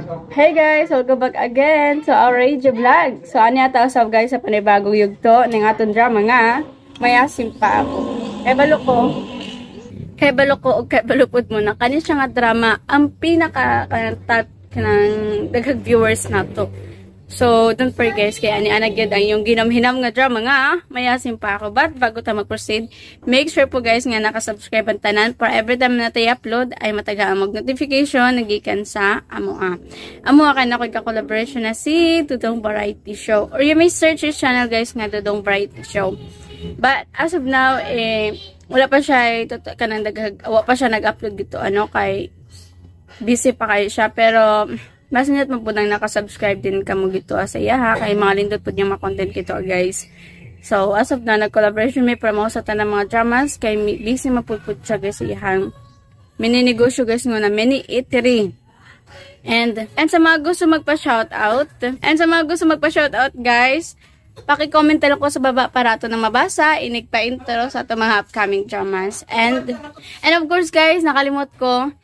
Hey guys, welcome back again to our radio vlog. So ano yata usab guys sa panibagong yugto ning aton drama nga mayasim pa ako. Kay balo ko og kay balupod mo na kani siya nga drama ang pinaka top kanang daghang viewers nato. So, don't forget guys, kaya ani-ana gyud ang yung ginamhinam nga drama nga, mayasim pa ako. But, bago ta mag-proceed, make sure po guys nga nakasubscribe ang tanan para every time na tayo upload ay matagaan mag-notification nagikan sa Amoa. Amoa ka na ko ka-collaboration na si Dudong Variety Show. Or you may search his channel guys nga Dudong Variety Show. But, as of now, wala pa siya, wala pa siya nag-upload dito, kay busy pa kayo siya, pero mas niyat mo po nang nakasubscribe din ka mo gito sa iya ha. Kaya mga lindot po niyang makontent kito guys. So, as of now, nag-collaboration may promote sa tanang mga dramas. Kaya busy mapuput siya guys sa iyang mininegosyo guys nga na mini eatery. And sa mga gusto magpa-shoutout, guys, paki-comment lang ko sa baba para ito na mabasa. Inig pa-intro sa ito mga upcoming dramas. And of course guys, nakalimot ko,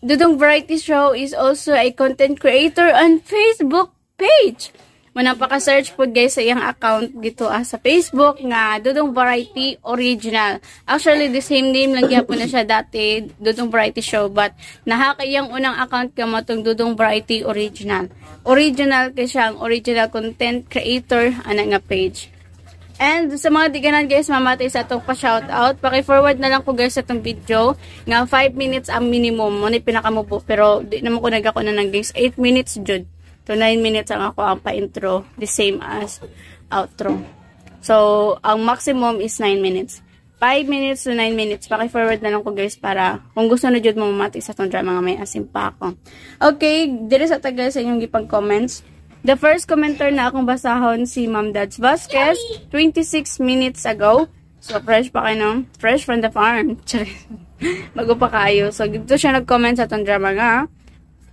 Dudong Variety Show is also a content creator on Facebook page. Manapaka-search po guys sa iyang account dito sa Facebook nga Dudong Variety Original. Actually, the same name lang po na siya dati, Dudong Variety Show. But, nahaka iyang unang account ka mo itong Dudong Variety Original. Original kasi siya ang original content creator nga page. And sa mga diganan guys, mamatay sa itong pa-shoutout. Paki-forward na lang ko guys sa itong video. Nga 5 minutes ang minimum. Muna pinakamubo. Pero di naman ko nagako na ng guys. 8 minutes jud. To 9 minutes ang ako ang pa-intro. The same as outro. So, ang maximum is 9 minutes. 5 minutes to 9 minutes. Paki-forward na lang ko guys para kung gusto na jud mo mamatay sa itong drama nga may asim pa ako. Okay, dire sa taga sa inyong gipang comments. The first commenter na akong basahon si Ma'am Dads Vasquez 26 minutes ago. So, fresh pa kayo, no? Fresh from the farm. Bago pa kayo. So, dito siya nag-comment sa itong drama nga.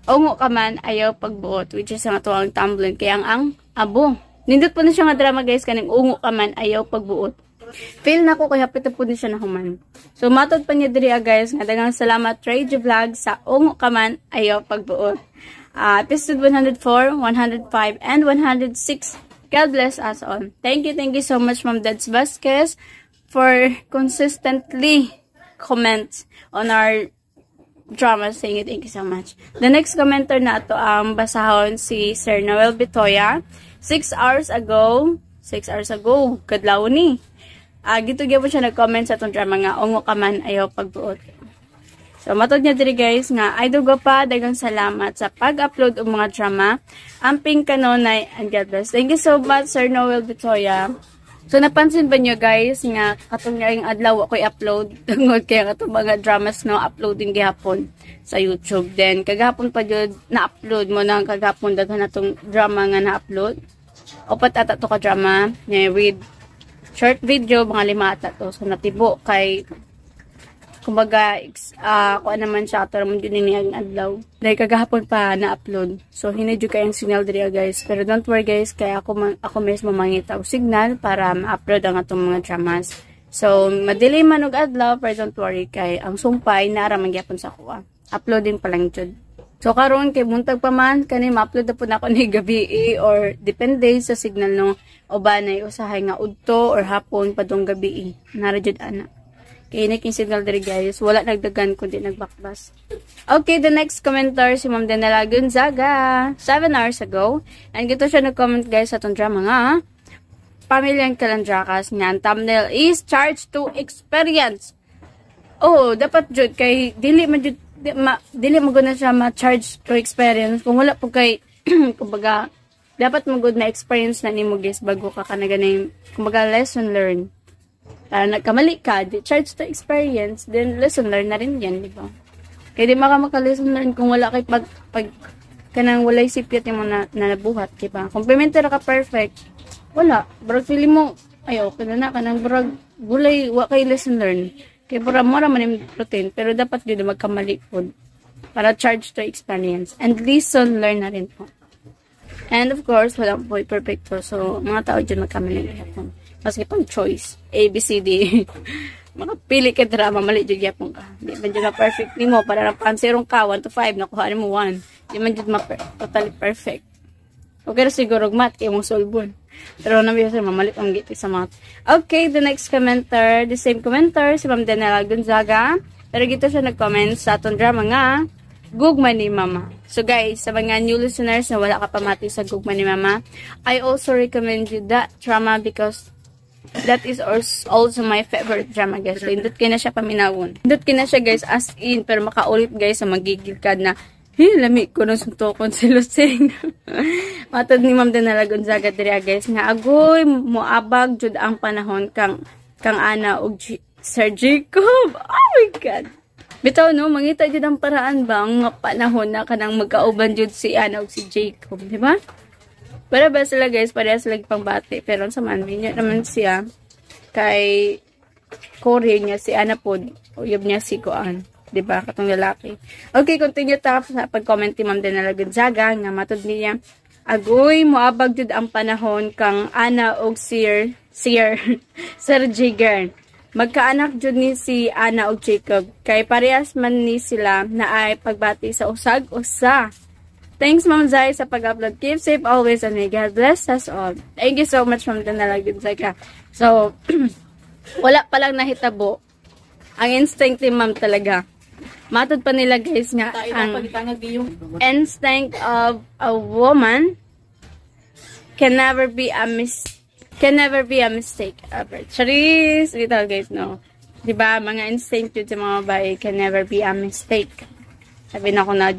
Ungo ka man, ayaw pagbuot. Which is ang atuang tumbling. Kaya ang abo. Nindot po na siya nga drama guys. Kaning ungo ka man, ayaw pagbuot. Feel na ko kaya pito po din siya na human. So, matod pa niya diri guys. Nga dagang salamat Trade Vlog sa ungo ka man, ayaw pagbuot. Episode 104, 105, and 106. God bless us all. Thank you so much Ma'am Dads Vasquez for consistently comment on our dramas. Thank you so much. The next commenter na ito ang basahon si Sir Noel Bitoya. 6 hours ago, kadlaw ni. Gito gyapon siya nag-comment sa itong drama nga, ungo ka man, ayaw pagbuot. So, matod niya diri guys nga, ay dugo pa, dagang salamat sa pag-upload ng mga drama. Amping kanonay, and God bless. Thank you so much, Sir Noel Bitoya. So, napansin ba niyo guys nga, katong nga yung adlaw ako'y upload, tungod kaya katong mga dramas no, uploading gihapon sa YouTube. Then, kagahapon pa yun, na-upload mo na, kagahapon daghan na itong drama nga na-upload. Opat ata to ka drama, with short video, mga 5 ata to. So, natibo kay kumbaga, kuan naman siya, ito naman yun niyang adlaw. Dahil kagahapon pa na-upload. So, hinidyo kayong signal diri guys. Pero don't worry guys, kaya ako mismo mangita og signal para ma-upload ang atong mga dramas. So, madili man og adlaw, pero don't worry, kay ang sumpay, naara magyapon sa kuha. Uploading pa lang jud. So, karon kay buntag pa man, kani ma-upload na po na ako ni gabi or depende sa signal no, o ba na usahay nga udto or hapon padong gabi. Nara jud ana. Kaya naking signal diri guys. Wala nagdagan kundi nagbakbas. Okay, the next commenter si Ma'am Denela Gonzaga. 7 hours ago. And gito siya nag-comment guys sa itong drama nga. Pamilyang Kalandrakas nga. Ang thumbnail is Charged to Experience. Oh, dapat jud kay dili mo guna siya ma-charge to experience. Kung wala po kay kumbaga dapat mo gud na experience na nimo guys bago ka kanaganing kumbaga lesson learn. Para nagkamali ka, charge to experience, then lesson learn na rin yan, di ba? Kaya di maka-lesson learn kung wala kay pag kanang walay sipyat yung na nabuhat, di ba? Kung pimenter ka perfect, wala. Barag feeling mo, ayaw, kanana, kanang barag, gulay, wala kay lesson learn. Kaya barag mura man yung routine, pero dapat yun magkamali po. Para charge to experience. And lesson learn na rin po. And of course, wala po perfecto. So, mga tao dyan magkamali po. Maski pang choice. A, B, C, D. Makapili ka drama, mali dyan yapon ka. Di ba dyan na perfect ni mo, para ng pansirong ka, 1 to 5, nakuha mo 1. Di man jud totally perfect. Okay ra siguro mat kay mong solbon. Pero nabi sa mamalit ang giti sa math. Okay, the next commenter, the same commenter si Ma'am Daniela Gonzaga. Pero gito siya nag-comment sa atong drama nga Gugma ni Mama. So guys, sa mga new listeners na wala ka pa mati sa Gugma ni Mama, I also recommend you that drama because that is also my favorite drama guys. So, indot kina siya paminawon. Indot kina siya guys as in, pero makaulit guys sa magigil ka na lami ko nung suntokon si Lucing. Matod ni Ma'am Daniela Gonzaga diri guys nga agoy moabag jud ang panahon kang Ana og Sir Jacob. Oh my god. Bitaw no, mangita jud ang paraan ba ang panahon na kanang magkauban jud si Ana og si Jacob, di ba? Para ba sila guys, para sila pangbati, pero sa man niya naman siya kay Corey niya si Ana pod, uyab niya si Kuan. Diba? Katong lalaki. Okay, continue ta sa pag-comment ni Ma'am Daniela Gonzaga nga matod niya. Agoy, moabag jud ang panahon kang Ana og Sir Jigern. Magkaanak jud ni si Ana og Jacob. Kay parehas man ni sila na ay pagbati sa usag-usa. Thanks Ma'am Zai sa pag-upload. Keep safe always and may God bless us all. Thank you so much Ma'am Daniela Gonzaga. So, wala pa lang nahitabo. Ang instinct ni Ma'am talaga. Matod pa nila guys nga ang instinct of a woman can never be a mistake ever. Charis! Ito guys, no? Diba, mga instinct yun sa mga babae can never be a mistake. Sabi na ko na,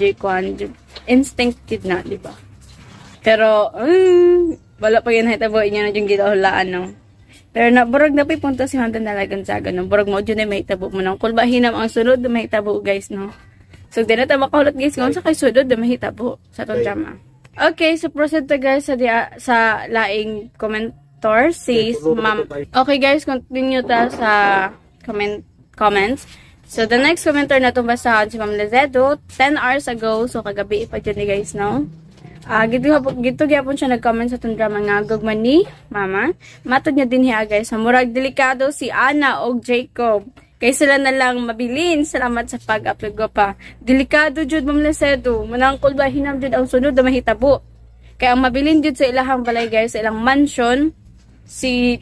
instinct yun na, diba? Pero, wala pa yun hitabo niya na yung gitahulaan, no? Pero burag na punta si Ma'am Daniela Gonzaga, no? Burag mo dyan na mahitabo mo, no? Kung bahinam ang sunod na mahitabo, guys, no? So, di na tayo makahulot, guys, kung sa kay sunod na mahitabo sa itong drama. Okay, so proceed to, guys, sa laing commentor, si Ma'am. Okay, guys, continue ta sa comments. So, the next commentor na itong basahan si Ma'am Lezedo, 10 hours ago, so kagabi pa dyan, guys, no? Gito gyapon siya nag-comment sa itong drama nga Gugma ni Mama. Matod niya din hiya guys. Murag delikado si Ana og Jacob. Kay sila na lang mabilin. Salamat sa pag-upload ko pa. Delikado jud Ma'am Lesedo. Manangkol ba hinam jud ang sunod na mahitabo. Kaya ang mabilin jud sa ilahang balay guys, sa ilang mansion si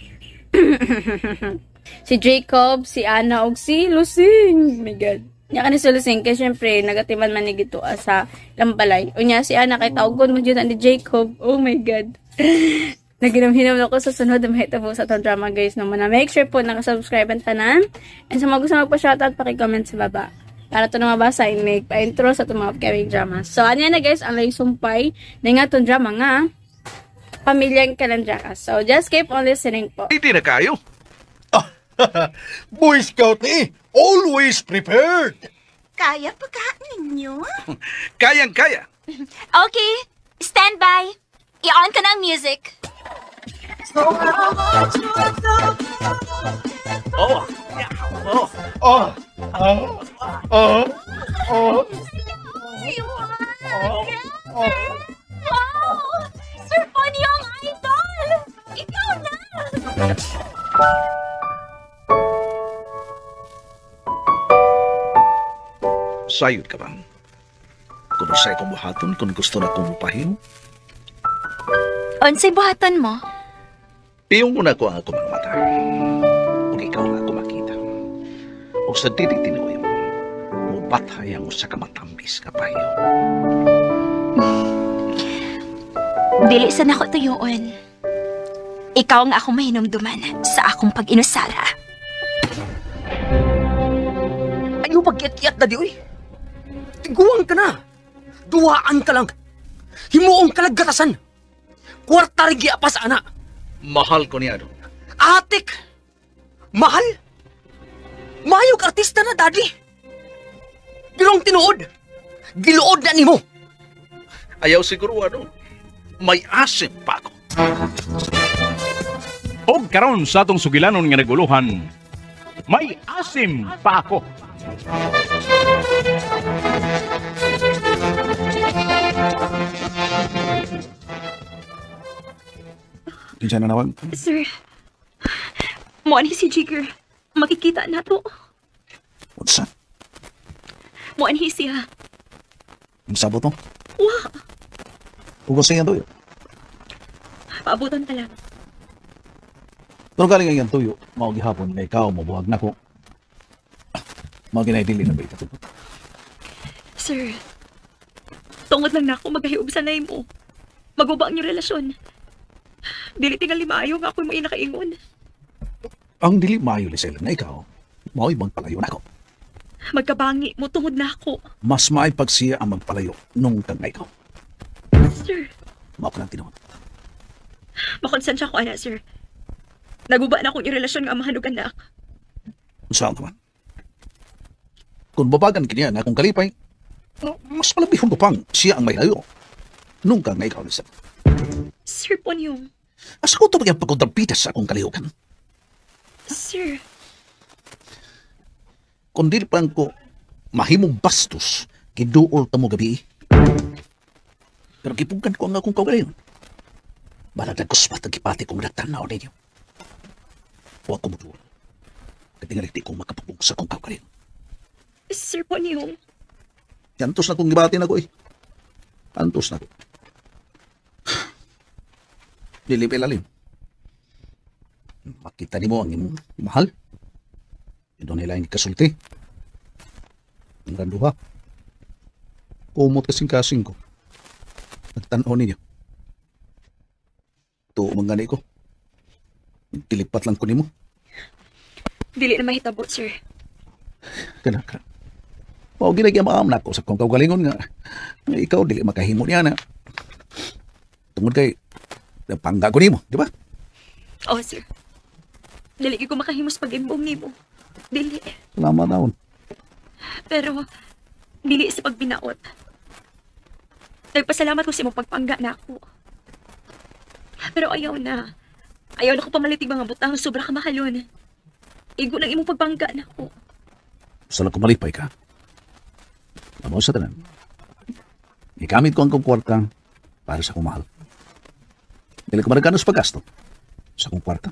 si Jacob, si Ana og si Lucing. Oh my god. Nya ka ni Sulusing, kaya syempre, nagatiman man ni Gito sa lambalay. O niya, si Ana, kay tawgon mo dyan ni Jacob. Oh my God. Naginam-hinam ako sa sunod na mahitabo sa itong drama, guys. No, make sure po nakasubscribe ang tanan. And sa mga gusto magpa-shoutout, pakicomment sa baba. Para ito na mabasa, make pa-intro sa itong mga upcoming drama. So, ano yan na guys, ang lay sumpay na nga itong drama nga, Pamilyang Calandrakas. So, just keep on listening po. Hindi na kayo. Boy Scout ni, always prepared. Kaya pa ka ninyo? Kayang-kaya. Okay, stand by. I-on ka ng music. Oh. Oh. Oh, Wow! Sir Bonnie ang idol! Ikaw na! Sayod ka bang? Kung sa'y kumuhaton, kung gusto na kumupahin, Unsay buhaton mo? piyong muna ko ang ako mga mata. Kung ikaw na ako makita. O sa didig tinuwi mo, mubathay ang usa ka matambis ka payo. Dili sa nako tuyoon. Ikaw nga akong mahinumduman sa akong pag-inusara. Ayaw pagkiat-kiat na di, uy. Tiguan ka na. Duwaan ka lang. Himuong kalagatasan. Kwarta rin pa sa anak. Mahal ko niya doon. Atik! Mahal? Mayog artista na, daddy. Pero ang tinuod, giluod na nimo. Ayaw siguro ano, may asim pa ako. Og karon sa atong sugilanon nga naguluhan, may asim pa ako. Kinsa na nawag? Sir, mo ani si Jigger. Makikita na to. What's up? Mo ani siya. Ang sabot mo? Wa, Kung gusto yan tuyo. paabutan ka lang. Pero galing ang yan tuyo, mao gihapon na ikaw, mabuhag na ko. Mao ginaidili na ba ito? Sir, tungod lang na ako magahiub sa nay mo. Maguba ang iyong relasyon. Dili tingali maayo nga ako'y may nakaingon. Ang dili maayo, Lisel, na ikaw, mao ibang palayo na ako. Magkabangi mo tungod na ako. Mas maipag siya ang magpalayo nung kang na ikaw. Sir, Mao ka lang tinuod. makonsensya ko ana, sir. Naguba na akong iyong relasyon nga mahanog anak. Saan naman? Kung babagan kiniya na akong kalipay, mas malabihon ko pang siya ang may layo. Nung kang na ikaw, Lisel. Sir Ponyong, Asa ko ito maging pagkontrapitas sa akong kalihukan. sir, Kung di pa ko mahimong bastos, kiduol ta mo gabi. Pero kipugan ko ang akong kaugalingon. Balagdag ko sa patang kipati kong nagtanaw ninyo. Huwag ko mutuwa. Katingalit di ko makapapong sa akong kaugalingon. Sir Ponyong, Antos na kong gibati na ko eh. Antos na ko. Lilip-ilalim. Makita ni mo ang imong mahal. Ito nila yung kasulti. Ang randuha. Kumot kasing-kasing ko. Nagtanaw ninyo. Tuo mangani ko. Tilipat lang ko ni mo. dili na mahitabo, sir. Kanaka. Mao ginagya maamnak ko sa kong kaugalingon nga. Nga ikaw dili makahimo niya na. Tungod kay pangga ko nimo, di ba? Oh, sir. Dili ko makahimos pag-imbong nimo. Dili. Salamat naon. Pero, dili sa pagbinaot. Nagpasalamat ko sa imong pagpangga na ako. Pero ayaw na. Ayaw na ko pamalitig mga butang sobra ka mahalon. Igo ng imong pagpangga na ako. Sala ko malipay ka. Amo sa tanan. Ikamit ko ang kong kwarta para sa kumahal. Dili ko maragano sa paggasto sa kong kwarta.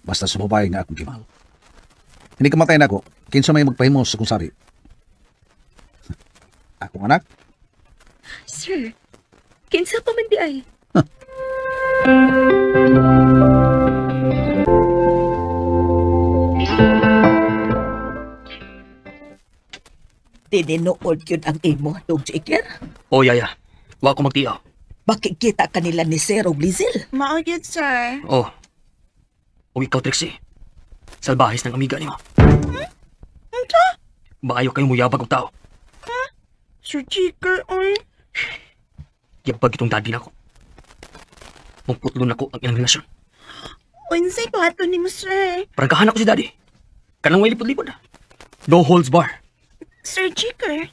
Basta sa babae nga akong kimahal. Hindi kamatay na ako. Kinsa may magpahimo sa kong sari. Akong anak, Sir, kinsa pa man di ay? Tinuod yun ang imo, Dog Jaker. O, yaya. Wa ko magtiyaw. Makikita kanila ni Sir og Lizelle. Maugit, sir. Oh. O ikaw, Trixie. Salbahis ng amiga ni mo. Maayo kayo muyabag og tao. Sir Chicker, oy. Yabag itong daddy na ko. Mungputlo na ko ang ilang relasyon. Unsay pato ni mo, sir? Parang ko si daddy. Kanang may lipod-lipod na. No holds bar. Sir Chicker?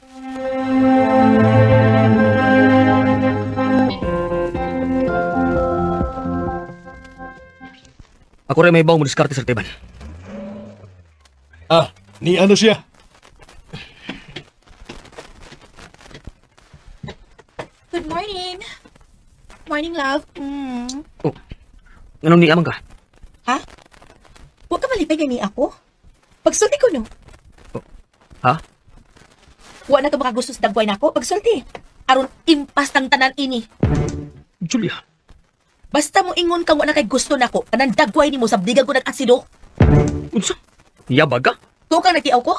Ako rin may baw mo diskarte sa tiban. ah, ni ano siya? Good morning. Morning, love. Oh. Anong niamang ka? Ha? Huwag ka malipay gani ako. Pagsulti ko, no? Ha? Huwag na ka makagusto sa dagway na ako. Pagsulti. Aron impas ng tanan ini. Julia. Basta mo ingon ka wala kay gusto nako. Kanang dagway nimo sa bigang ko nag-asido. Unsa? Yabag ka? Tuwa kang nagtiaw ko?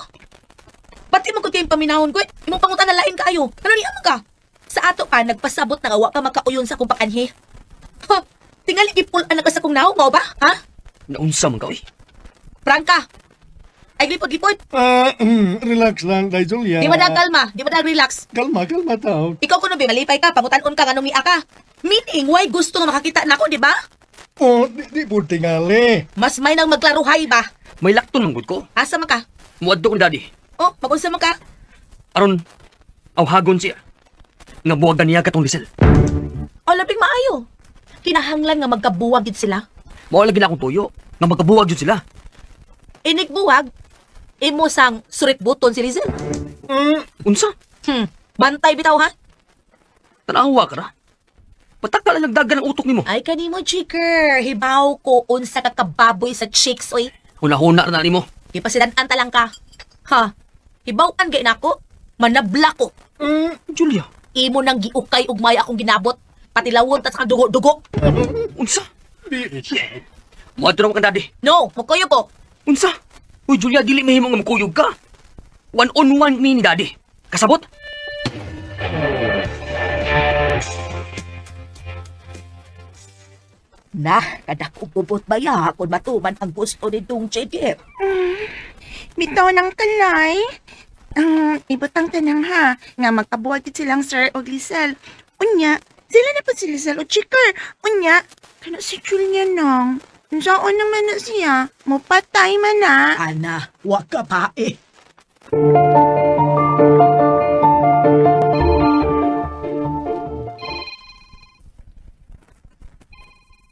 Pati mo ko kayong paminahon ko. Imong pangutan na lain kaayo. Ano niya ka? Sa ato pa, nagpasabot na awa ka makauyon sa akong pakanhi. Ha? Tingali ipul anak ka sa kong naong, mo ba? Ha? Naunsa man ka, oy. Prangka! Ay, lipod-lipod. Relax lang, Day Julia. Di ba kalma? Di ba relax? Kalma, kalma tao. Ikaw kuno ba malipay ka, pangutanon ka nga nung ka. Meaning, why gusto nga makakita na ako, di ba? Oh, di po tingali. Mas may nang magklaruhay ba? May lakton ng good ko. Asa man ka? Muadto kong daddy. Oh, magunsa man ka? Aron, awhagon siya. Nga buwagan niya katong Lizelle. O, labing maayo. Kinahanglan nga magkabuwag yun sila. Mawala gina akong tuyo. Nga magkabuwag yun sila. Inigbuwag, imo sang surit buton si Lizelle. Unsa? Bantay bitaw ha? Tanawa ka na. Patakal ang nagdagan ng utok ni mo. Ay, kanimo, chicker. Hibaw ko unsa ka kababoy sa chicks, oy. Huna-huna na ni mo. Ipasidan-an talang ka. Ha? Hibaw-an gay nako. Manabla ko. Julia, imo nang giukay ug may akong ginabot. Pati lawon ta sa dugo-dugo. Unsa? Madro ka, Daddy. No, mukuyo ko. Unsa? Uy, Julia, dili mahimo nga makuyog ka. One-on-one mi ni Daddy. Kasabot? Nah, kadak ububot ba ya kung matuman ang gusto ni Dong Jigip? Bitaw ng kalay. Ibutang tanang ha, nga magkabuwag silang Sir o Lisel. Unya, sila na po si Lisel o Chicker. Unya, kana si Julia nang. Saan naman na siya? Mupatay man na. Ana, wag ka pa eh.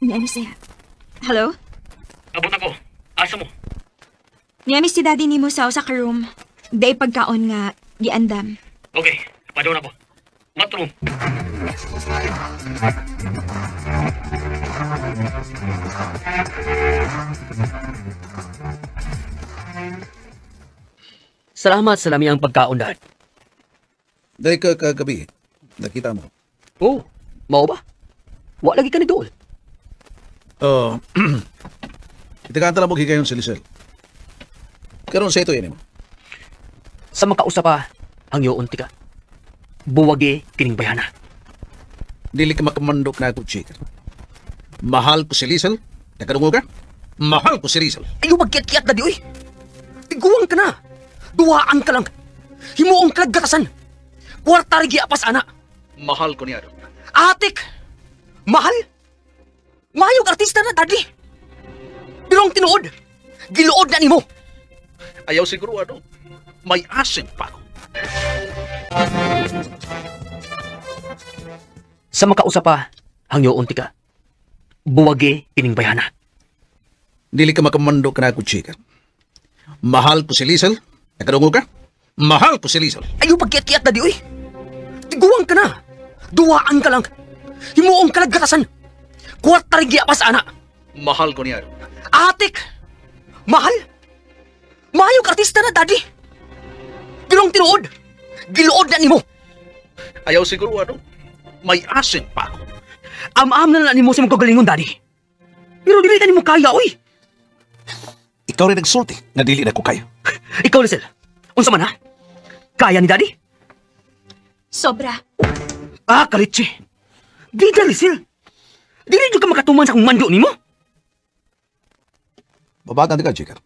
Ano siya? Hello? Abot ako. Asa mo? Niyami si daddy ni mo sa room. Day pagkaon nga, giandam. Okay, padawon ako. Matro. Salamat sa lami ang pagkaon, Dad. Dahil kagabi, nakita mo. Oh, mao ba? Wa lagi ka ni dool. Itakanta lang mo higayon si Lisel. Karon sa ito yan mo. Sa makausa pa, ang yoon tika. Buwagi kining bayana. Dili ka makamandok na ako, Chicker. Mahal ko si Lisel. Nakadungo ka? Mahal ko si Lisel. Ayaw magkiat-kiat na di, uy. Tiguan ka na. Duwaan ka lang. Himuong kalagkatasan. Kwarta rin giapas, ana. Mahal ko niya. Atik! Mahal? Mayog artista na, Daddy. Pero ang tinuod, giluod na nimo. Ayaw siguro ano. May asim pa ako. Sa makausa pa, hangyo unti ka. Buwagi kining bayana. Dili ka makamandok na ako, Chicker. Mahal ko si Lisel. Nakadungo ka? Mahal ko si Lisel. Ayaw pagkiat-kiat na di, uy. Tiguan ka na. Duwaan ka lang. Himuong kalagkatasan. Kwarta rin giapas, ana. Mahal ko niya. Atik! Mahal? Mayog artista na, Daddy. Pero ang tinuod, giluod na nimo. Ayaw siguro ano. May asim pa ako. Am-am na nimo sa mong kagalingon, Daddy. Pero dili ka nimo kaya, uy. Ikaw rin nagsulti na dili na ko kayo. Ikaw, Lisel. Unsa man, ha? Kaya ni Daddy? Sobra. Ah, kalitsi. Di da, Lisel. Dili jud ka makatuman sa kong mando nimo. Babagan ka, Chicker.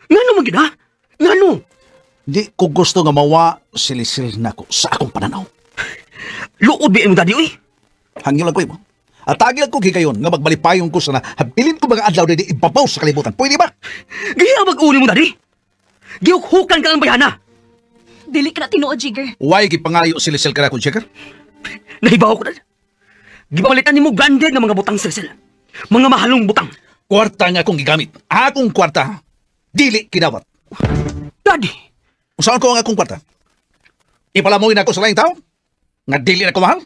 Ngano man gid, ha? Ngano? Di ko gusto nga mawa si Lisel na ko sa akong pananaw. Luod ba mo, Daddy, uy? Hangyo lang ko mo. At tagil ko higayon nga magbalipayong ko sa na habilin ko mga adlaw na ibabaw sa kalibutan. Pwede ba? Gaya mag-uli mo, Daddy. Gihukhukan ka lang bayana. Dili ka na tinuod, Jigger. Huwag ipangayo si Lisel ka na, Chicker. Nahibaw ko na. Gipalitan nimo branded ng mga butang, Lisel. Mga mahalong butang. Kwarta nga akong gigamit. Akong kwarta. Dili kinawat. Daddy, Saan ko ang akong kwarta? Ipalamuin ako sa laing tao? Nga dili na ko mahal?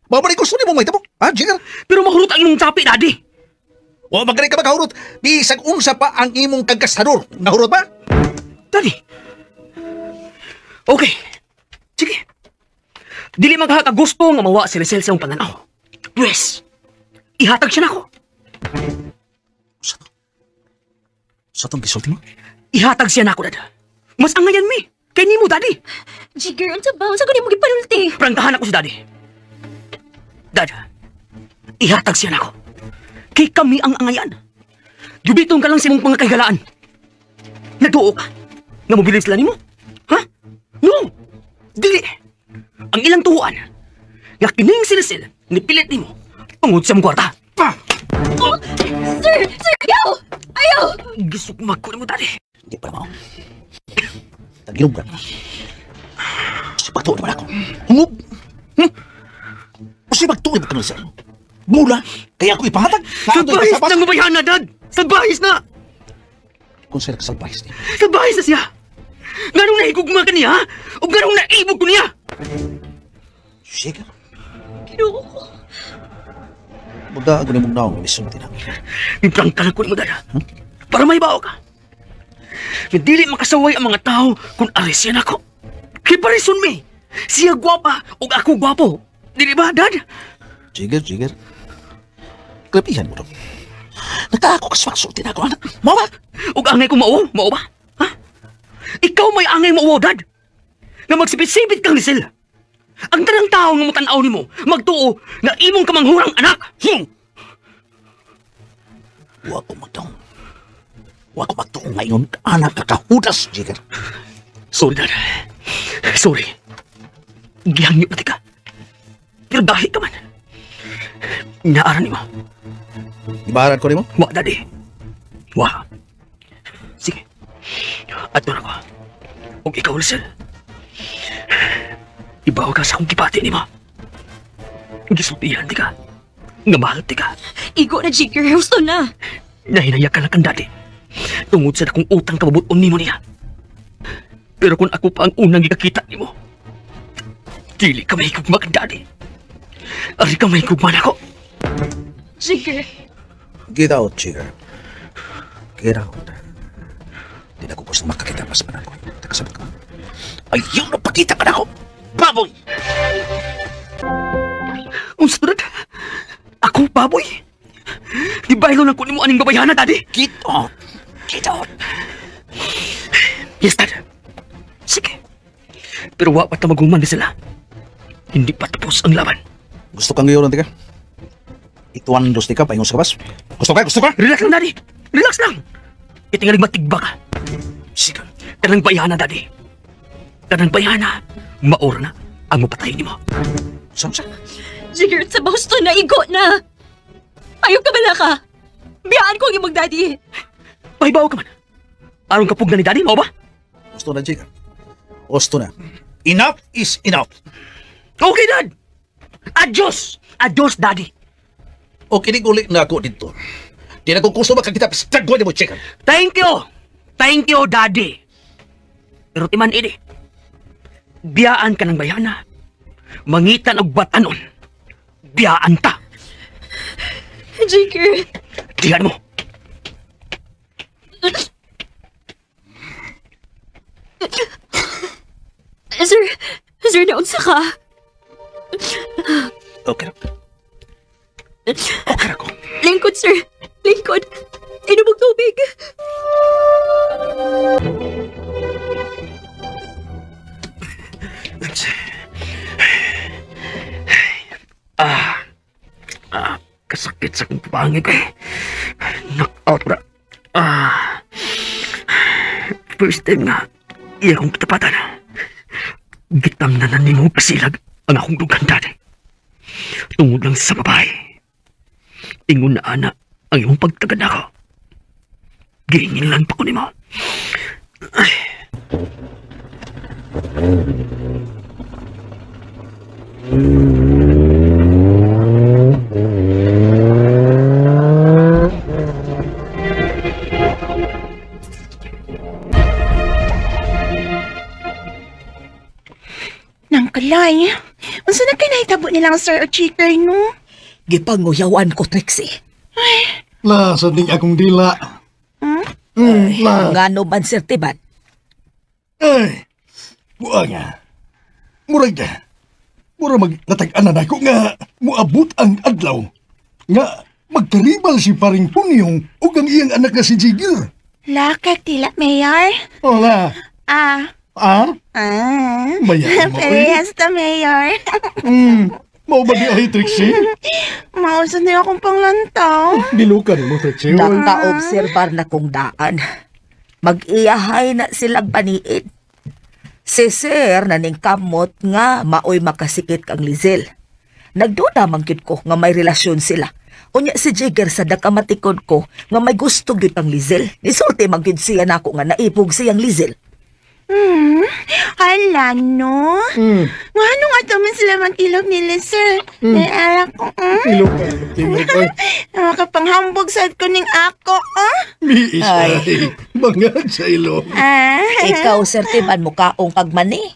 Babalik ko suni mo may tabo. Ha, Jigger? pero mahurot ang imong sapi, Daddy. O magaling ka magkahurot. Bisag unsa pa ang imong kagkasador. Nahurot ba? Daddy. Okay. Sige. Dili magkakagusto nga mawa si Lisel sa iyong pananaw. Yes. Ihatag siya na ako. Sa itong gisulti mo? Ihatag siya na ako, Dad. Mas angayan mi. Kay nimo, Daddy. Jigger, unsa ba? Unsa ko mo gipanulti? Prangkahan ako si Daddy. Dad, ihatag siya na ako. Kay kami ang angayan. Dubitong ka lang sa imong mga kagalaan. Naduo ka. Nga mobilis sila nimo? Ha? No! Dili! Ang ilang tuhuan, nga kining silisil, nipilit nimo, tungod sa mong kwarta. Pa! Oh, sir! Sir! Ayaw! Ayaw! Gusto ko magkunin mo, Daddy. Hindi pa naman. Tagilog ka. Sipagtuon naman ako. Hungog! Sipagtuon naman ka, Lisel. Mula, kaya ako ipahatag. Sabahis na mabayhan na, Dad! Sabahis na! Kung sa'yo nakasalbahis niya. Sabahis na siya! Ganong nahigugma ka niya, o ganong naibog ko niya! Sige. Kinuha ko. Buda ako ni mong naong misulti na. Iprangka na ko ni mo, Dad. Para may bao ka. Dili makasaway ang mga tao kung aris yan ako. Kay parison mi. Siya gwapa ug ako gwapo. Dili ba, Dad? Jigger. Klapihan mo ron. Nagkaako ka swaksulti na ako, anak. Mo ba? Ug angay ko mao ba? Ha? Ikaw may angay mao, Dad. Na magsipit-sipit kang Lisel. Ang tanang tao nga mutanaw nimo, magtuo na imong kamanghurang anak. Wa ko magtuong ngayon, anak kakahudas, Jigger. Sorry, Dad. Sorry. Gihangyo pati ka. Pero dahil ka man. Inaaran mo. Ibaharan ko rin mo? Wa, Daddy. Wa. Sige. Ato na ko. Kung ikaw, Lisel, ibaw ka sa akong kipati ni mo. Gisultihan di ka. Nga mahal di ka. Igo na, Jigger. Gusto na. Nahinayak ka lang kang Daddy. Tungod sa akong utang kababuton ni mo niya. Pero kung ako pa ang unang ikakita ni mo, dili ka may kugma kang Daddy. Ari ka may kugma na ako. Jigger. Get out, Jigger. Get out. Di na ko gusto makakita pa sa panan ko. Takasabot ka. Ayaw na pakita ka na ako. Baboy! Unsa na? Ako, baboy? Di ba ilo lang kunin mo aning babayana, Daddy? Get out! Get out! Yes, Dad. Sige. Pero wa pa ta maguman di sila. Hindi pa tapos ang laban. Gusto kang ngayon, tika? Ituan dos tika, paingon sa kabas. Gusto ka? Relax lang, Daddy. Relax lang. Itingalig matigba ka. Sige. Kanang bayana, Daddy. Kanang bayana. Maura na ang mapatayin ni mo. Samsa? Jigger, sa Boston na igo na. Ayaw ka bala ka. Biyaan ko ang imong daddy. Pahibaw ka man. Aron ka pugna ni Daddy, mo ba? Gusto na, Jigger. Gusto na. Enough is enough. Okay, Dad. Adios. Adios, Daddy. O kinigulit na ako dito. Di na ko gusto makakita pa sa tagwa ni mo, Jigger. Thank you. Thank you, Daddy. Pero timan ini. Biyaan ka ng bayana. Mangitan og batanon. Biyaan ta. Jigger. Diyan mo. Sir, naunsa ka? Okay na. Okay na ko. Lingkod, sir. Lingkod. Inom og tubig. Kasakit sa kong pangit eh. Knock-out na. First time nga, iya kong katapatan. Gitang na nanimo pasilag ang akong dugan dati. Tungod lang sa babae. Ingon na ana ang iyong pagtagad ako. Giingin lang pa ko ni mo. Nang kalay. Unsa na kinahitabo nilang sir o chicker, no? Gipanguyawan ko, Trixie. La, sanding akong dila. La. Ngano man, Sir Tiban? Ay, buwa nga. Murag ka. Mura magtatag-anan ako nga muabot ang adlaw. Nga magkaribal si paring Punyong o ang iyang anak na si Jigger. Laka tila, Mayor. Wala. Ah. Bayaan mo, Parehas ta, Mayor. Mau ba di ay, Trixie? Mausan na akong panglantaw. Dilukan mo, Trixie. Nakaobserbar na kong daan. Mag-iyahay na silang paniid. Si Sir naning kamot nga maoy makasikit kang Lizel. Nagduda manggid ko nga may relasyon sila. Unya si Jigger sa dakamatikod ko nga may gusto gyud kang Lizel. Nisulti manggid siya nako nga naipog siyang Lizel. Hala, no? Ngano nga taman sila mag-ilog nila, sir? Naiara ko, Ilog ay. Makapanghambog sad ko ning ako, Biis ay. Bangad sa ilog. Ikaw, Sir Tiban, mukaong kagmani.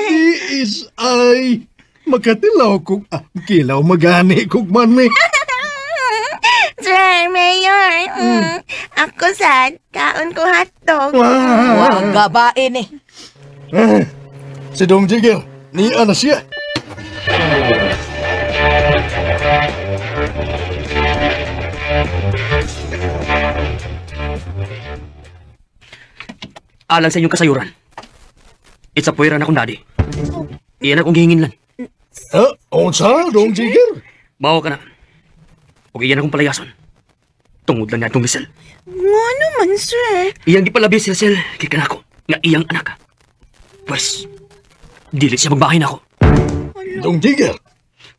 Biis ay. Makatilaw kong kilaw magani kong mani. Sir, Mayor, ako sad, kaon ko hotdog. Huwag gabain eh. Si Dong Jigger, niya na siya. Alang sa inyong kasayuran. It's a puwera na akong daddy. Iyan akong gihingin lang. Unsa, Dong Jigger? Bawa ka na. Huwag iyan akong palayason. Tungod lang na itong Lisel. Nga naman, sir. Iyang di palabi si Lisel, kay kanako, nga iyang anak. Pues, dili siya magbahay na ako. Dong Jigger?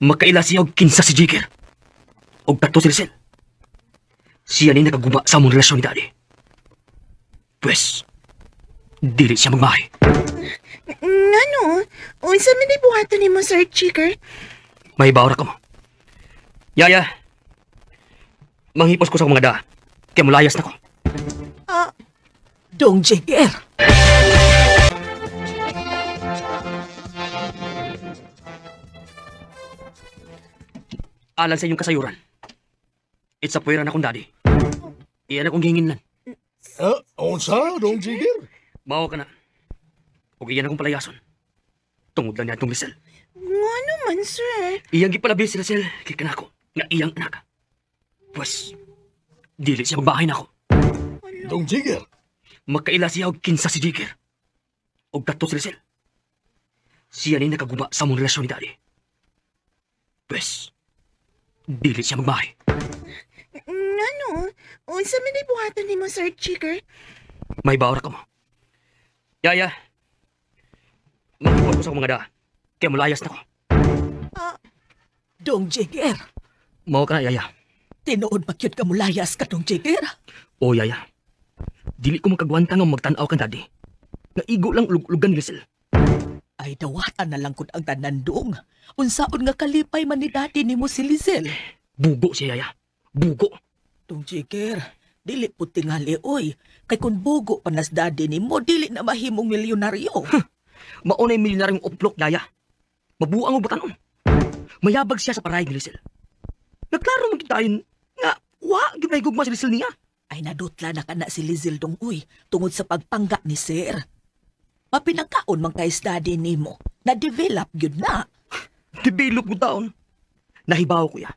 Magkaila siya og kinsa si Jigger. Og tato si Lisel. Siya ni nakaguma sa among relasyon ni daddy. Pues, dili siya magbahay. Nga no? Unsa man ay buhaton ni mo, Sir Chicker? May bawra ka mo. Yaya, manghipos ko sa mga da. Kaya mulayas na ko. Dong Jigger. Alang sa inyong kasayuran. It's a puwera na akong daddy. Iyan akong gihingin lang. Unsa, Dong Jigger? Bawa ka na. Huwag iyan akong palayason. Tungod lang niya itong Lisel. Nga naman, sir. Iyang gipalabi si Lisel kay kanako nga iyang anak. Pues, dili siya magbahay na ako. Dong Jigger? Magkaila siya og kinsa si Jigger. Og tato si Lisel. Siya ni nakaguma sa among relasyon ni daddy. Pues, dili siya magbahay. Nga no? Unsa man ay buhaton ni mo, Sir Chicker? May bawra ka mo. Yaya, manghipos ko sa mga da. Kaya mulayas na ko. Dong Jigger. Mao ka na, Yaya. Tinuod ba kyut ka mulayas ka, Dong Jigger? O, Yaya. Dili ko magkagwanta nga magtanaw kang daddy. Nga igo lang ulug-ulugan ni Lisel. Ay dawatan na lang kun ang tanan dong. Unsaon nga kalipay man ni dati nimo si Lisel. Bugo siya, Yaya. Bugo. Dong Jigger, dili po tingali oy. Kay kun bugo panas dadi nimo, dili na mahimong milyonaryo. Maunay milyonaryong uplok, Yaya. Mabuang o batanon. Mayabag siya sa paray ni Lisel. Nagklaro magkitain nga gibay gugma si Lisel niya. Ay nadutla na kana si Lisel dong uy, tungod sa pagpangga ni Sir. Mapinagkaon man kay dadi nimo, na-develop yun na. Develop ko taon. Nahibaw ko ya.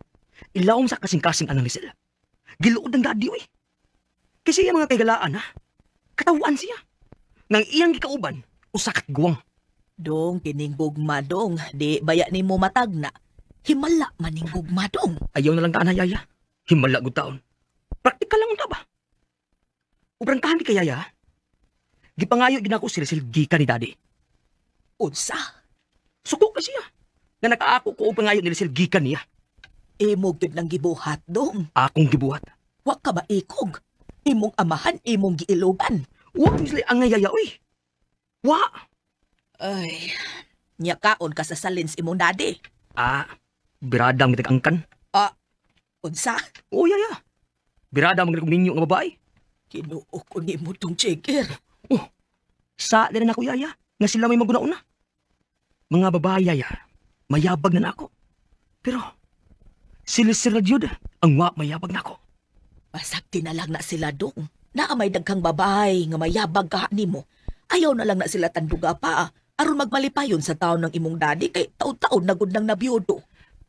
Ilawom sa kasing-kasing anang Lisel. Giluod ang daddy, oy. Kasi yung mga kaigalaan, ha? Katawaan siya. Nang iyang gikauban, usakat guwang. Dong, kining gugma dong, di baya ni mo matagna. Himala maning gugma dong. Ayaw na lang taan, Yaya. Himala gud taon. Praktikal lang unta ba? Ubrantahan di kay Yaya. Gipangayo ginako si Lisel gika ni daddy. Unsa? Suko kasi ya. Nga nakaako ko pangayo ni Lisel gika niya. Imog yun ng gibuhat dong. Akong gibuhat. Wa ka ba ikog? Imong amahan, imong giilugan. Wa misli ang Yaya, oy. Wa. Ay, nyakaon ka sa salins imong dadi. Biradang mitag-angkan. Unsa? O, Yaya. Biradang magregong ninyo nga babae. Kinuo ko ni mo tong Jigger. Sa din na ako, Yaya. Nga sila may maguna-una. Mga babae, Yaya. Mayabag na ako. Pero, sila Radyod, ang mayabag na ako. Pasakti na lang na sila dong. Naamay daghang babae nga mayabag ka nimo. Ayaw na lang na sila tanduga pa. Aron magmalipayon sa taon ng imong dadi kay taon-taon na gud nang nabiyudo.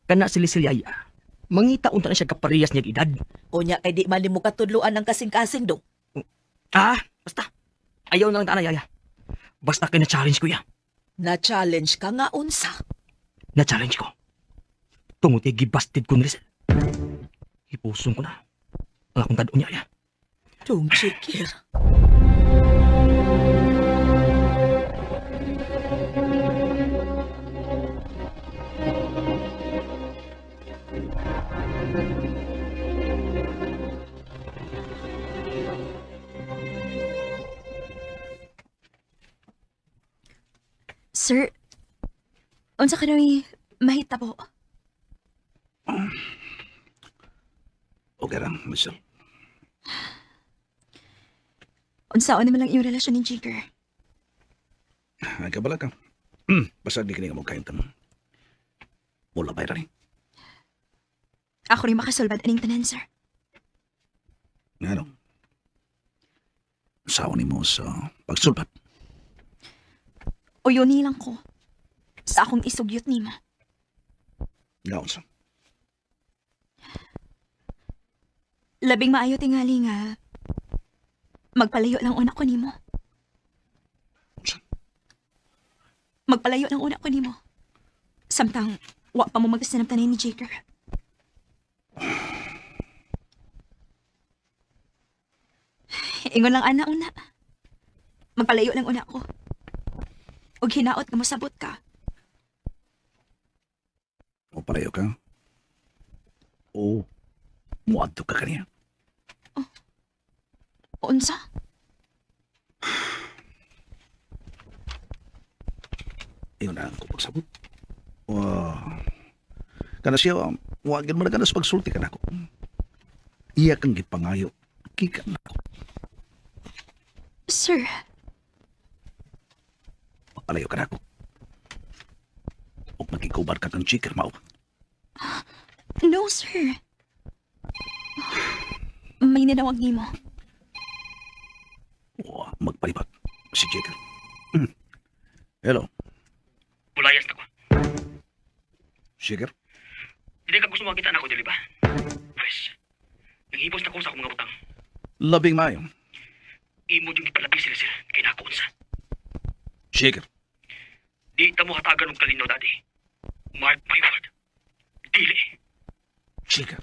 Kana sila Yaya. Mangita unta na siya kaparehas niya edad. O nya kay di man nimo katudloan ng kasing-kasing dong. Basta. Ayaw na lang taana, Yaya. Basta kay na-challenge ko ya. Na-challenge ka nga unsa. Na-challenge ko. Tungod kay gibasted ko ni Lisel. Ipusong ko na. Ang akong tado niya, Yaya. Dong Jigger. Sir, unsa ka na'y mahita po? Okay lang, Lisel. Unsaon naman lang iyong relasyon ni Jigger? Ay, kabala ka. Basta di kini nga mo kain tanong. Mula ba rin? Ako rin makasulbad aning tanan, sir. Nga no? Sawa ni mo sa pagsulbat. Uyoni lang ko sa akong isugyot nimo. Nga unsa? Labing maayo tingali nga magpalayo lang una ko nimo. Unsa? Magpalayo lang una ko nimo. Samtang wa pa mo magkasanap ni Jaker. Ingon lang ana una. Magpalayo lang una ko. Og hinaot nga mosabot ka. O palayo ka? O muadto ka kaniya? Unsa? Iyon na ako pagsabot. Wow. Kana siya, wagin mo na kanas pagsulti ka na ako. Iya kang gipangayo. Kika na ako. Sir, Palayo ka na ako. O magkikubar ka kang chicker, mao. no sir. May ninawag nimo. O magpalibag. Si chicker. Hello, Mulayas na ko. chicker? Hindi ka gusto makita na ako, dili ba? Pwes, nanghipos na ko sa akong mga butang. Labing mayo. Imo yung ipalabi sila sila, kay nakuunsa. Chicker. Di ta mo hatagan og kalinaw, daddy. Mark my word. Dili. Chicker.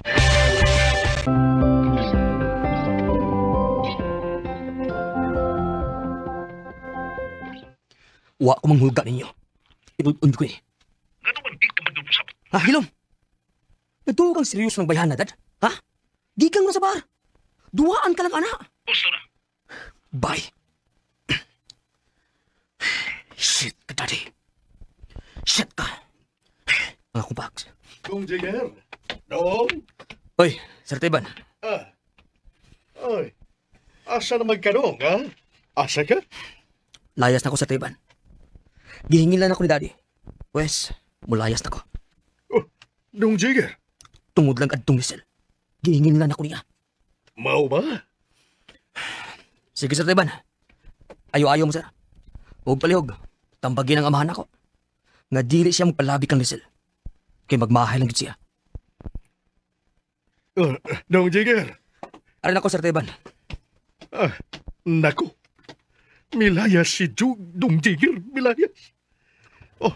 Wa ko manghuga ninyo. Inun ko eh. Ganun man di ka magdubusap. Ha, Hilom? Nagtuho kang seryoso ng bayhan na, dad? Ha? Di kang sa bar. Duwaan ka lang, anak. Gusto na. Bye. Shit ka, daddy. Shit ka. Mga kumpags. Kung Jiger. Noong. Oy, Sir Teban. Ay. Asa na magkanong, ha? Asa ka? Layas na ko sa Teban. Gihingin lang ako ni daddy. Wes, mulayas na ko. Nung Jiger. Tungod lang adtong Lisel. Gihingin lang ako niya. Mao ba? Sige, Sir Teban. Ayo-ayo mo, sir. Huwag palihog. Tambagin ang amahan ako. Nga dili siya magpalabi kang Lisel. Kaya magmahay lang siya. Nung Jiger. Arin ako, Sir Teban. Naku. Milayas si Nung Jiger. Milayas. Oh,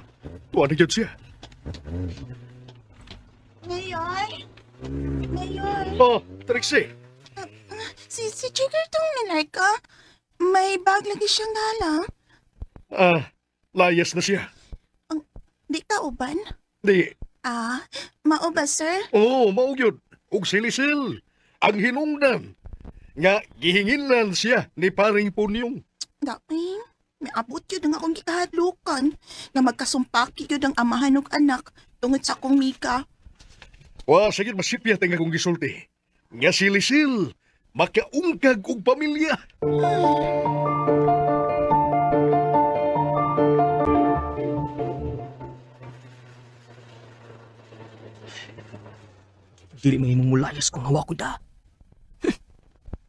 tuwa na yun siya. Ngayon. Oh, Trixie. Si Jigger tong nilay ka. May bag lagi siyang gala. Layas na siya. Di ka uban? Di. Mao ba, sir? Oo, mao yun. Ug silisil. Ang hinungdan. Nga gihinginan siya ni paring Punyong. Daing, may abot yun ang akong gikahadlukan. Nga magkasumpaki yun ang amahan ng anak tungod sa akong mika. Wa, sige masipya nga kong gisulti. Nga silisil. Makaungkag og pamilya. Dili may mong mulayas kung hawa ko da.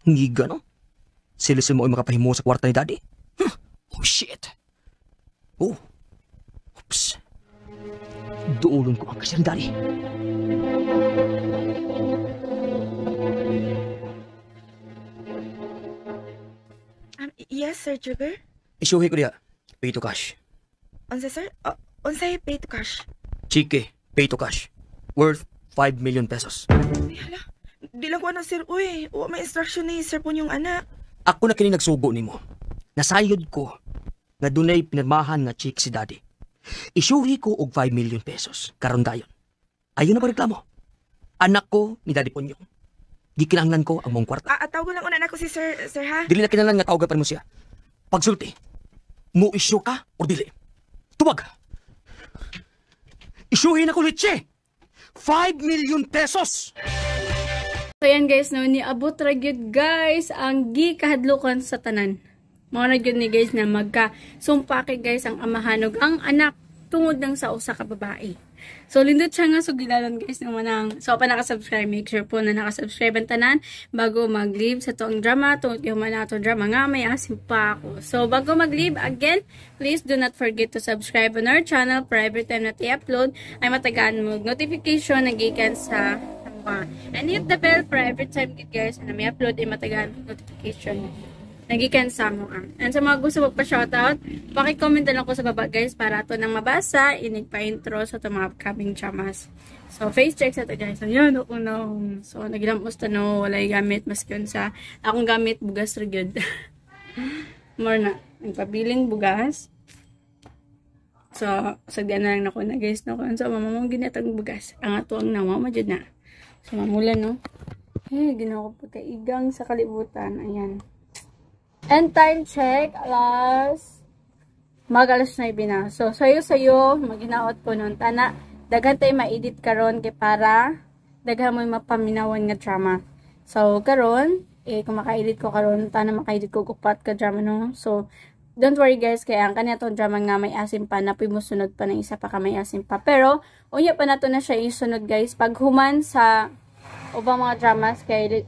Ngiga, no? Silisil mo ay makapahimo sa kwarta ni daddy. Oh, shit. Oh. Oops. Doolon ko ang kasi ni daddy. Yes, Sir Jigger. Isuhi ko diya. Pay to cash. Unsa, sir? Unsay pay to cash? Chike, pay to cash. Worth 5 million pesos. Ay, hala. Di lang ko ano, sir. Uy, wa may instruction ni Sir Punyong anak. Ako na kini nagsugo nimo. Nasayod ko nga dunay pinirmahan nga check si daddy. Isuhi ko og 5 million pesos. Karon dayon. Ayon na ba reklamo? Anak ko ni Daddy Punyong. Gikinahanglan ko ang mong kwarta. Tawag lang una ko si Sir ha? Dili na kinahanglan nga tawagan pa mo siya. Pagsulti, mo isyu ka o dili? Tuwag. Isyuhin ako litse. 5 million pesos! So yan guys, no, niabot ra gyud guys ang gikahadlukan sa tanan. Mao na gyud ni guys na magka sumpake guys ang amahanog ang anak tungod lang sa usa ka babae. So, lindot siya nga sugilanon guys naman ang so pa nakasubscribe, make sure po na nakasubscribe ang tanan bago mag-leave sa toong drama, tungod yung man ato drama nga may asim pa ako. So, bago mag-leave, again, please do not forget to subscribe on our channel para every time na i-upload ay matagaan mo notification na gikan sa and hit the bell para every time guys na may upload ay matagaan notification nagikan sa mo. And sa mga gusto magpa-shoutout, paki-comment lang ko sa baba guys para to nang mabasa, inig pa-intro sa itong mga upcoming dramas. So, face check sa ito guys. Ayan, ako na. So, nagilamos ta no, walay gamit, maski sa akong gamit, bugas rin more na, nagpabiling bugas. So, sagdian na lang ako na guys. No? So, mamamang ginatang bugas. Ang ato ang nawa, madyod na. So, mamulan no. Ginawa ko pagkaigang sa kalibutan. Ayan. And time check, mag-alas 9 na. So, sayo, maginaot ko nun. Tana, daghan tayo ma-edit karon kay para daghan mo mapaminawan nga drama. So, karon, kung maka-edit ko karon, tana maka-edit ko kupat ka drama no. So, don't worry guys, kaya ang kanina itong drama nga may asim pa, napoy mo sunod pa ng isa pa ka may asim pa. Pero, unya pa nato na siya isunod guys. Pag human sa ubang mga dramas kay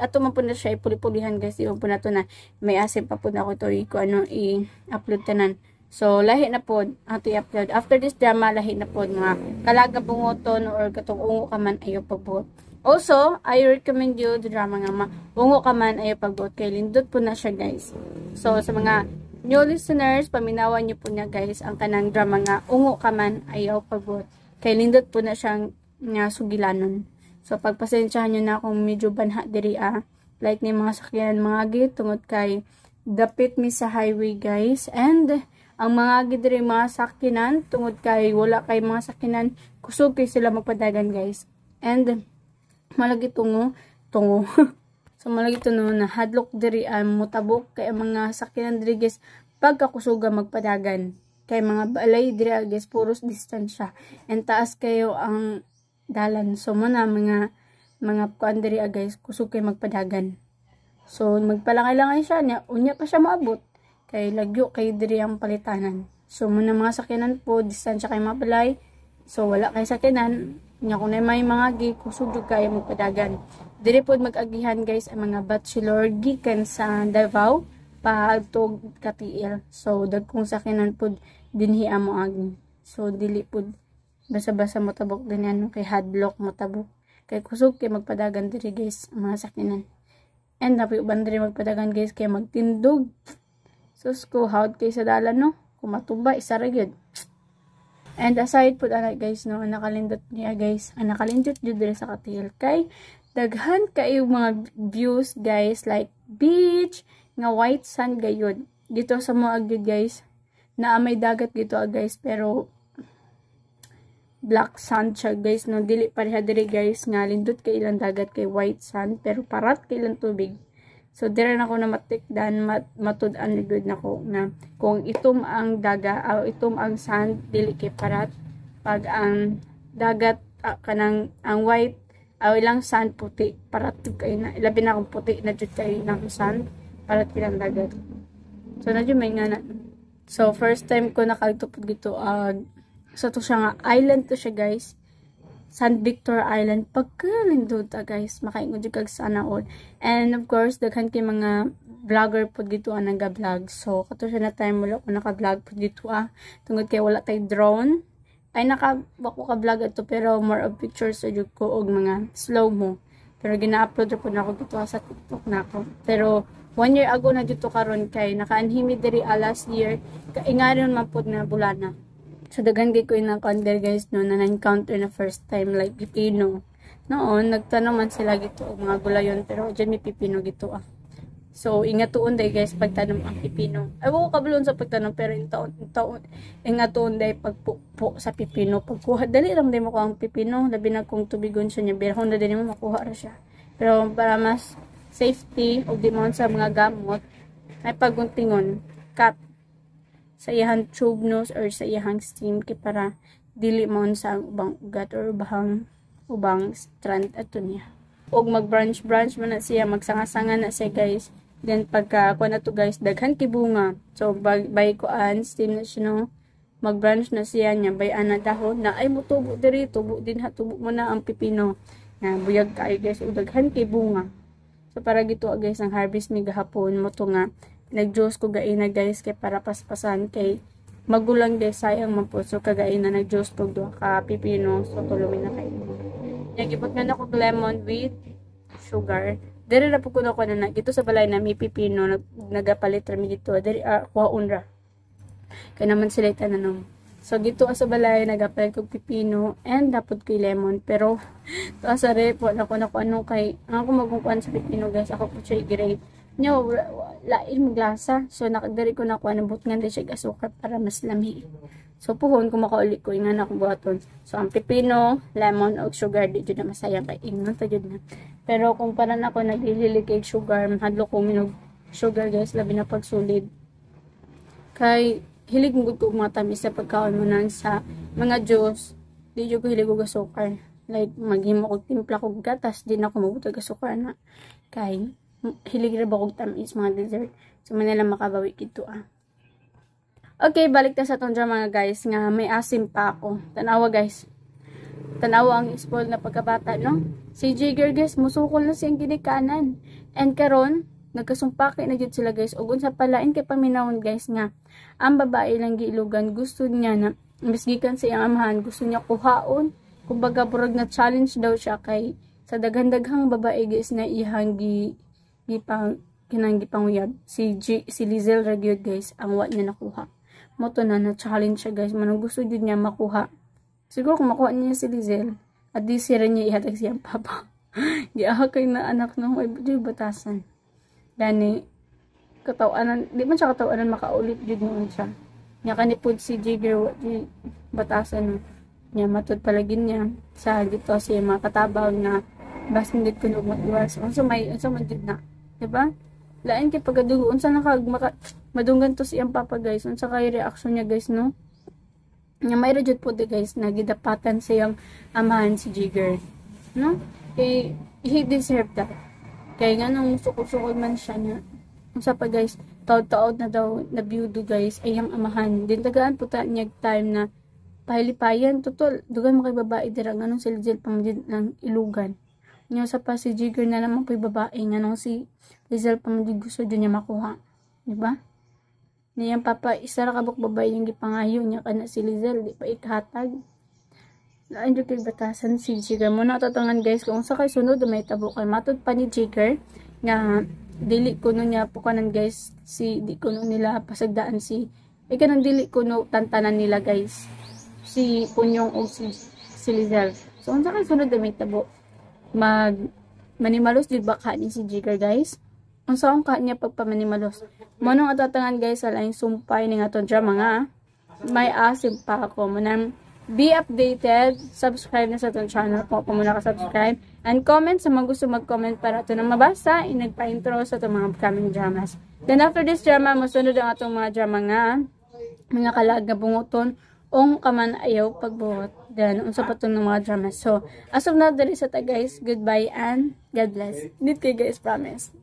ato man po na siya ipuli-pulihan guys, yung po na to na may asim pa po na ako to i-upload tanan. So lahi na po ato i-upload after this drama, lahi na po mga kalaga bungoton or katong ungo ka man ayo pagbuot. Also I recommend you the drama nga ungo ka man ayo pagbuot kay lindot po na siya guys. So sa mga new listeners, paminawan niyo po na guys ang kanang drama nga ungo ka man ayo pagbuot kay lindot po na siyang nga sugilanon. So, pagpasensyahan nyo na kung medyo banha diri like ni mga sakyanan mga git, tungod kay dapit mi sa highway guys. And, ang mga git diri mga sakyanan, tungod kay wala kay mga sakyanan, kusog kay sila magpadagan guys. And, malagi tungo. So, malagi tungo na hadlok diri mutabok kay ang mga sakyanan diri guys, pagkakusuga magpadagan. Kay mga balay diri guys, puros distansya. And, taas kayo ang dalan. So, muna mga kuan diri guys, kusog kay magpadagan. So, magpalangay-langay siya niya, unya pa siya maabot kay lagyo kay diri ang palitanan. So, muna mga sakyanan po, distansya kay mabalay. So, wala kay sakyanan, nya kung may mga gi, kusog jud kay magpadagan. Diri po mag-agihan guys ang mga bachelor gikan sa Davao paadtog Katiil. So, dagkong sakyanan po dinhi amo agi. So, dili po basa-basa mo tabok din yan, kay hadlock mo tabok. Kay kusog kay magpadagan diri guys, ang mga sakyanan. And napi uban diri magpadagan guys, kay magtindog. Sus ko, hawd kay sa dalan no. Kung matuba, isa ra gyud. And aside po ana guys no, nakalindot niya guys. Nakalindot jud diri sa Katiil. Kay daghan kay mga views guys, like beach, nga white sand gayud. Dito sa mga gyud guys, na may dagat dito guys, pero black sand siya guys no, dili pareha diri guys nga lindot kay ilang dagat kay white sand pero parat kay ilang tubig. So dire na ko na matikdan matud-an ligud nako na kung itom ang daga o itom ang sand dili kay parat, pag ang dagat kanang ang white ilang sand puti, parat kay na labi na kung puti na jud kay nang sand, parat kay ilang dagat. So na jud may nga na. So first time ko nakagtupod dito so to siya nga island to siya guys, San Victor Island. Pagkalindot guys, makaingon jud kag sana all. And of course daghan kay mga vlogger pod dito ang naga-vlog. So kato siya na time wala ko naka-vlog pod dito tungod kay wala tay drone. Ay bako ka vlog ato pero more of pictures jud ko og mga slow mo. Pero gina-upload po na ako dito sa TikTok na ako. Pero 1 year ago na dito karon kay nakaanhimi diri last year kaingaron man pod na bulana. So, daghan ko yung na-counter guys no, na na-encounter na first time like pipino. Noon, nagtanong man sila gito og mga gulayon, pero dyan may pipino gito So, ingatuon day guys pagtanong ang pipino. Ay, wako kabalon sa pagtanong, pero ingatuon day pagpupo sa pipino. Pagkuha, dali lang day mo ko ang pipino, labi na kung tubigon siya niya, birhon na din mo makuha ra siya. Pero para mas safety, o di mo sa mga gamot, ay paguntingon, cut sa iyang tube nose or sa iyang steam kay para dili mo sa ubang ugat or ubang strand ato niya. Og mag-branch man na siya, magsanga-sanga na siya guys. Then pagka ako na to guys, daghan kay bunga. So bay ko steam na siya no. mag-branch na siya niya bay ana dahon na ay mutubo diri tubo din ha tubo mo na ang pipino na buyag kay guys ug daghan kay bunga. So para gito guys ang harvest mi gahapon mo to nga nag-juice ko gaina guys kay para paspasan kay magulang guys sayang man po so kagaina nag-juice ko duha ka pipino so tuloy na kay. Nagipot na ako lemon with sugar. Dere na po ko na gito sa balay na may pipino nagapalit ra mi dito dere kuhaon ra. Kaya naman sila itananong. So, gito sa balay, nag-apply ko pipino and dapat ko lemon. Pero, to sa repo, ako anong kay, ako magkukuhan sa pipino guys, ako po siya i-grade. Nyo, lain mo glasa. So, nakadari ko nakuha ng butngan din siya asukar para mas lami. So, puhon, kung makauli ko, ingan ako buhaton. So, ang pipino, lemon, o sugar, di dyan na masayang kay ingnan, ta dyan na. Pero, kung parang ako naglililig kay sugar, mahadlo ko minog sugar guys, labi na pagsulid. Kay, hilig mo ko mga tamis sa pagkaon mo nan sa mga juice. Di ko hilig ko gasukar. Like, maghimo ko timpla ko gatas. Di na ako mabutag gasukar na. Kay, hilig ra ba ko tamis mga dessert. So, manila makabawi kito Okay, balik ta sa itong mga guys. Nga, may asim pa ako. Tanawa guys. Tanawa ang spoil na pagkabata, no? Si Jigger guys, musukol na siyang ginikanan. And karon nagkasumpake na jud sila guys ug unsa palain kay paminawon guys nga ang babae lang giilugan gusto niya na misgikan sa iyang amahan gusto niya kuhaon kumbaga burag na challenge daw siya kay sa daghan-daghang babae guys na ihang gipanguyab si Lizel Ragyod guys ang wa niya nakuha mo to na challenge siya guys manong gusto jud niya makuha siguro kung makuha niya si Lizel at di sira niya ihatag siyang papa giahakay na anak nung ay batasan Dani, katawanan, di man siya katawanan makaulit jud noon siya. Nya kanipod si Jigger di batasan niya matud palagin niya sa dito siya mga katabaw na bas hindi ko nung mag-iwas. Unsa man jud na, di ba? Lain kay pagadugo unsa madunggan to siyang papa guys. Unsa kay reaction niya guys no? Nya may ra jud po di guys nagidapatan siyang amahan si Jigger. No? Kay he deserve that. Kaya nga nung sukol-sukol man siya niya. Unsa pa guys, taod-taod na daw na byudo guys, ay ang amahan. Din tagaan po ta niya time na pahilipayan. Tutol, dugan mo kay babae dira. Nga nung siljil pang lang ilugan. Nga sa pa si Jigger na naman ko'y babae. Nga nung si Lizel pang gusto dyan niya makuha. Diba? Niyang papa, isa ra kabuk babae yung gipangayo niya kana si Lizel. Di pa ikhatag. Lain jud kay batasan si Jigger mo na tatangan guys kung sa kay sunod may tabo kay matud pa ni Jigger nga dili kuno niya po kanan guys si di kuno nila pasagdaan si kanang dili kuno tantanan nila guys si Punyong o si Lizel. So unsa kay sunod may tabo manimalos jud ba ka ni si Jigger guys unsa ang ka niya pagpamanimalos mo nang atatangan guys sa laing sumpay ning aton drama nga may asim pa ako manang be updated, subscribe na sa itong channel po kung muna ka-subscribe, and comment sa mga gusto mag-comment para ito nang mabasa, inagpa-intro sa itong mga upcoming dramas. Then after this drama, masunod ang atong mga drama nga, mga kalag na bunguton, ong kaman ayaw pagbuhot. Then, unsa pa itong mga dramas. So, as of now, dali sa ta guys, goodbye and God bless. Dito kayo guys, promise.